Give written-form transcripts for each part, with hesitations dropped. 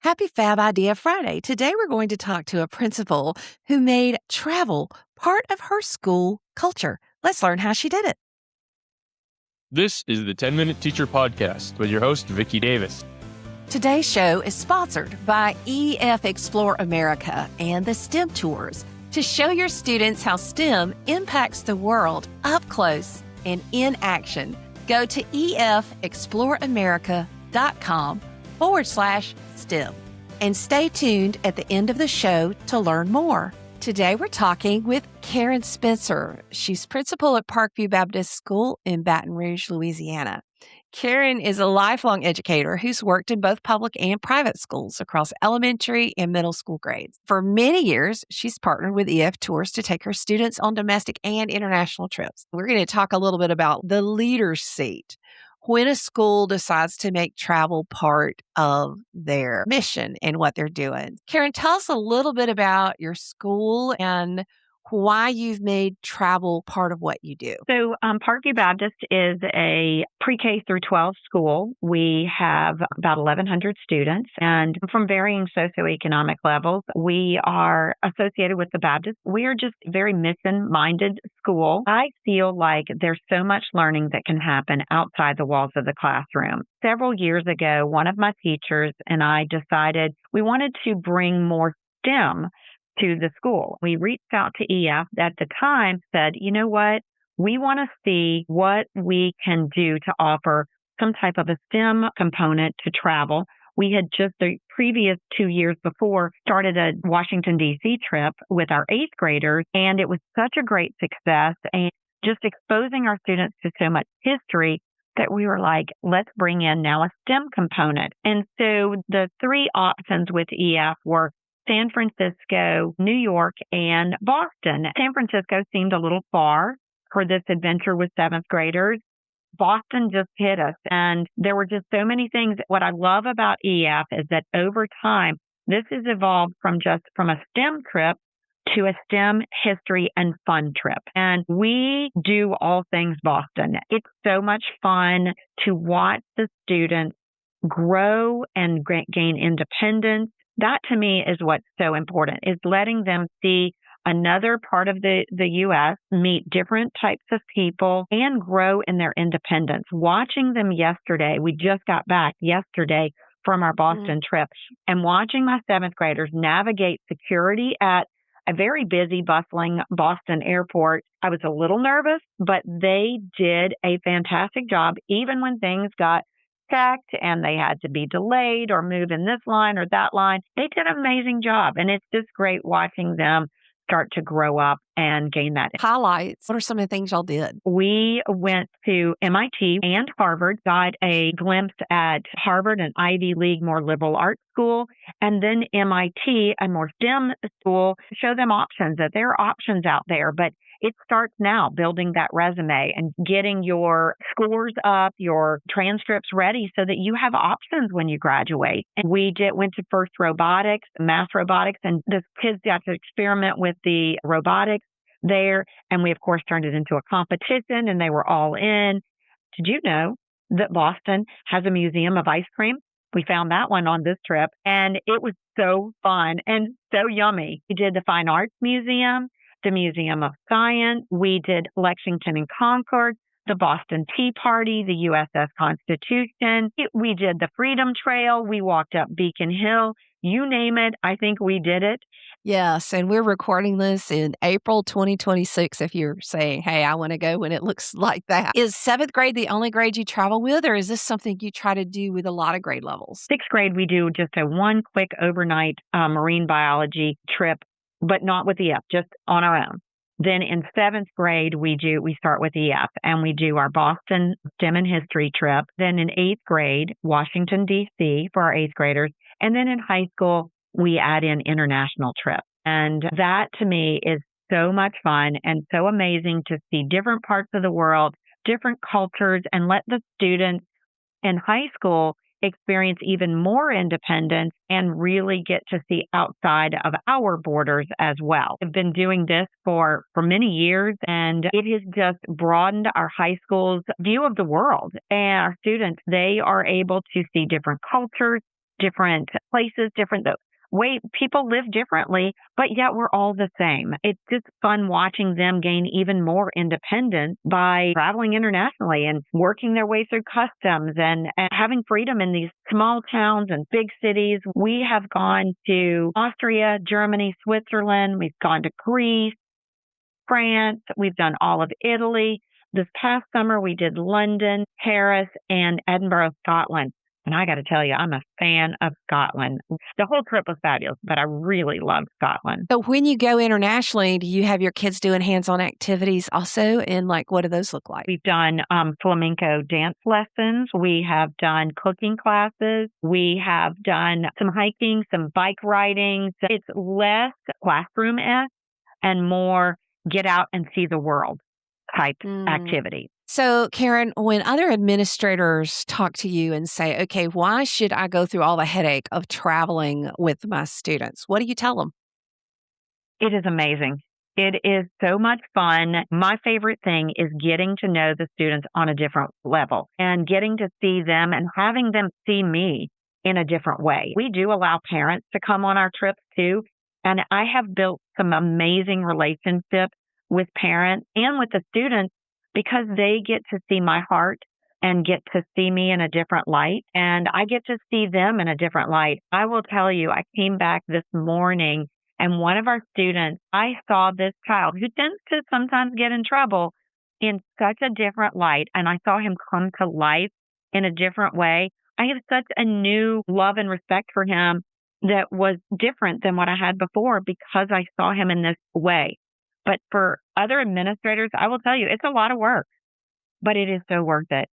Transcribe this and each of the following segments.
Happy Fab Idea Friday. Today we're going to talk to a principal who made travel part of her school culture. Let's learn how she did it. This is the 10-Minute Teacher Podcast with your host, Vicki Davis. Today's show is sponsored by EF Explore America and the STEM Tours to show your students how STEM impacts the world up close and in action. Go to efexploreamerica.com/STEM and stay tuned at the end of the show to learn more. Today we're talking with Karen Spencer. She's principal at Parkview Baptist School in Baton Rouge, Louisiana. Karen is a lifelong educator who's worked in both public and private schools across elementary and middle school grades. For many years, she's partnered with EF Tours to take her students on domestic and international trips. We're going to talk a little bit about the leader's seat when a school decides to make travel part of their mission and what they're doing. Karen, tell us a little bit about your school and why you've made travel part of what you do. So Parkview Baptist is a pre-K through 12 school. We have about 1,100 students and from varying socioeconomic levels. We are associated with the Baptist. We are just a very mission-minded school. I feel like there's so much learning that can happen outside the walls of the classroom. Several years ago, one of my teachers and I decided we wanted to bring more STEM to the school. We reached out to EF at the time, said, you know what, we want to see what we can do to offer some type of a STEM component to travel. We had just the previous 2 years before started a Washington, D.C. trip with our 8th graders, and it was such a great success and just exposing our students to so much history that we were like, let's bring in now a STEM component. And so the three options with EF were San Francisco, New York, and Boston. San Francisco seemed a little far for this adventure with 7th graders. Boston just hit us, and there were just so many things. What I love about EF is that over time, this has evolved from a STEM trip to a STEM history and fun trip. And we do all things Boston. It's so much fun to watch the students grow and gain independence. That to me is what's so important, is letting them see another part of the U.S., meet different types of people, and grow in their independence. Watching them yesterday, we just got back yesterday from our Boston trip, and watching my 7th graders navigate security at a very busy, bustling Boston airport. I was a little nervous, but they did a fantastic job, even when things got checked and they had to be delayed or move in this line or that line. They did an amazing job. And it's just great watching them start to grow up and gain that. Highlights. What are some of the things y'all did? We went to MIT and Harvard, got a glimpse at Harvard, an Ivy League, more liberal arts school, and then MIT, a more STEM school, to show them options, that there are options out there. But it starts now, building that resume and getting your scores up, your transcripts ready so that you have options when you graduate. And we went to first robotics, math robotics, and the kids got to experiment with the robotics there. And we, of course, turned it into a competition, and they were all in. Did you know that Boston has a museum of ice cream? We found that one on this trip, and it was so fun and so yummy. We did the Fine Arts Museum, the Museum of Science. We did Lexington and Concord, the Boston Tea Party, the USS Constitution. We did the Freedom Trail. We walked up Beacon Hill. You name it, I think we did it. Yes, and we're recording this in April 2026 if you're saying, hey, I want to go when it looks like that. Is 7th grade the only grade you travel with, or is this something you try to do with a lot of grade levels? 6th grade, we do just a one quick overnight marine biology trip, but not with EF, just on our own. Then in 7th grade, we start with EF and we do our Boston STEM and History trip. Then in 8th grade, Washington, D.C. for our 8th graders. And then in high school, we add in international trips. And that to me is so much fun and so amazing to see different parts of the world, different cultures, and let the students in high school experience even more independence and really get to see outside of our borders as well. I've been doing this for many years, and it has just broadened our high school's view of the world. And our students, they are able to see different cultures, different places, different the way people live differently, but yet we're all the same. It's just fun watching them gain even more independence by traveling internationally and working their way through customs and having freedom in these small towns and big cities. We have gone to Austria, Germany, Switzerland. We've gone to Greece, France. We've done all of Italy. This past summer, we did London, Paris, and Edinburgh, Scotland. And I got to tell you, I'm a fan of Scotland. The whole trip was fabulous, but I really loved Scotland. So when you go internationally, do you have your kids doing hands-on activities also? And what do those look like? We've done flamenco dance lessons. We have done cooking classes. We have done some hiking, some bike riding. So it's less classroom-esque and more get out and see the world type activity. So, Karen, when other administrators talk to you and say, okay, why should I go through all the headache of traveling with my students? What do you tell them? It is amazing. It is so much fun. My favorite thing is getting to know the students on a different level and getting to see them and having them see me in a different way. We do allow parents to come on our trips too. And I have built some amazing relationships with parents and with the students because they get to see my heart and get to see me in a different light. And I get to see them in a different light. I will tell you, I came back this morning and one of our students, I saw this child who tends to sometimes get in trouble in such a different light. And I saw him come to life in a different way. I have such a new love and respect for him that was different than what I had before because I saw him in this way. But for other administrators, I will tell you, it's a lot of work, but it is so worth it.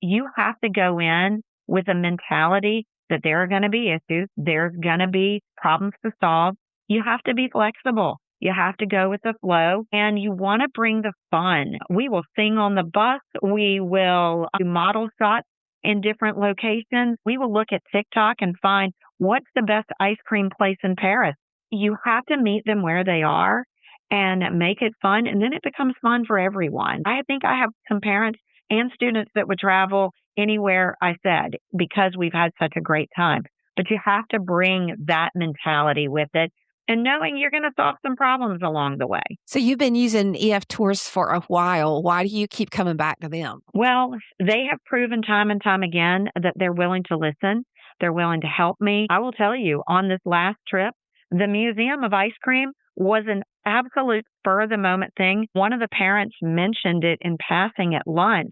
You have to go in with a mentality that there are going to be issues. There's going to be problems to solve. You have to be flexible. You have to go with the flow and you want to bring the fun. We will sing on the bus. We will do model shots in different locations. We will look at TikTok and find what's the best ice cream place in Paris. You have to meet them where they are and make it fun. And then it becomes fun for everyone. I think I have some parents and students that would travel anywhere I said because we've had such a great time. But you have to bring that mentality with it and knowing you're going to solve some problems along the way. So you've been using EF tours for a while. Why do you keep coming back to them? Well, they have proven time and time again that they're willing to listen. They're willing to help me. I will tell you, on this last trip, the Museum of Ice Cream was an absolute spur of the moment thing. One of the parents mentioned it in passing at lunch.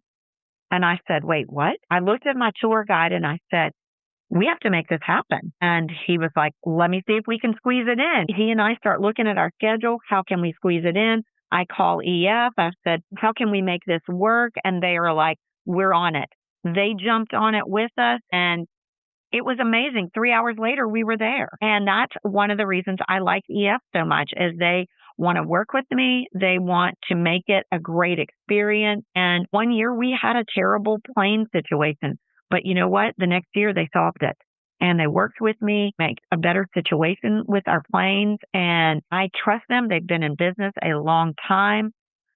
And I said, wait, what? I looked at my tour guide and I said, we have to make this happen. And he was like, let me see if we can squeeze it in. He and I start looking at our schedule. How can we squeeze it in? I call EF. I said, how can we make this work? And they are like, we're on it. They jumped on it with us and it was amazing. 3 hours later, we were there. And that's one of the reasons I like EF so much is they want to work with me. They want to make it a great experience. And one year we had a terrible plane situation. But you know what? The next year they solved it. And they worked with me, make a better situation with our planes. And I trust them. They've been in business a long time.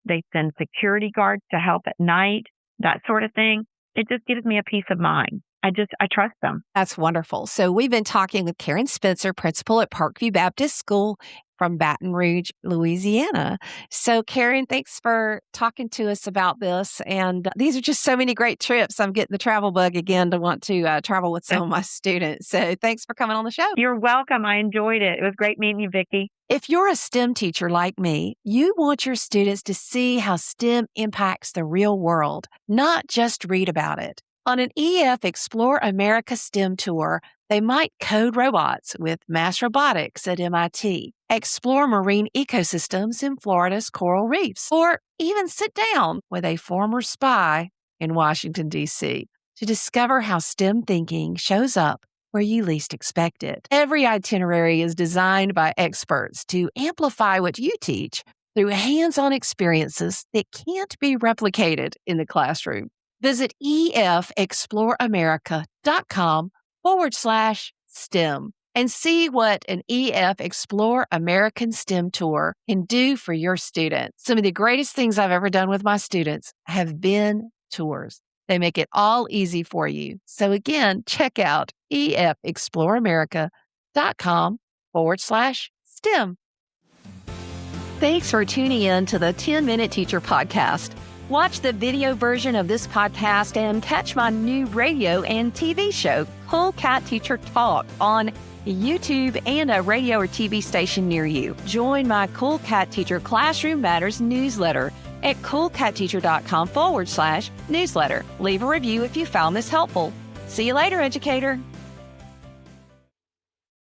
They send security guards to help at night, that sort of thing. It just gives me a peace of mind. I trust them. That's wonderful. So we've been talking with Karen Spencer, principal at Parkview Baptist School from Baton Rouge, Louisiana. So Karen, thanks for talking to us about this. And these are just so many great trips. I'm getting the travel bug again to want to travel with some of my students. So thanks for coming on the show. You're welcome. I enjoyed it. It was great meeting you, Vicki. If you're a STEM teacher like me, you want your students to see how STEM impacts the real world, not just read about it. On an EF Explore America STEM tour, they might code robots with mass robotics at MIT, explore marine ecosystems in Florida's coral reefs, or even sit down with a former spy in Washington, D.C. to discover how STEM thinking shows up where you least expect it. Every itinerary is designed by experts to amplify what you teach through hands-on experiences that can't be replicated in the classroom. Visit efexploreamerica.com/STEM and see what an EF Explore American STEM tour can do for your students. Some of the greatest things I've ever done with my students have been tours. They make it all easy for you. So again, check out efexploreamerica.com/STEM. Thanks for tuning in to the 10-Minute Teacher Podcast. Watch the video version of this podcast and catch my new radio and TV show, Cool Cat Teacher Talk, on YouTube and a radio or TV station near you. Join my Cool Cat Teacher Classroom Matters newsletter at coolcatteacher.com/newsletter. Leave a review if you found this helpful. See you later, educator.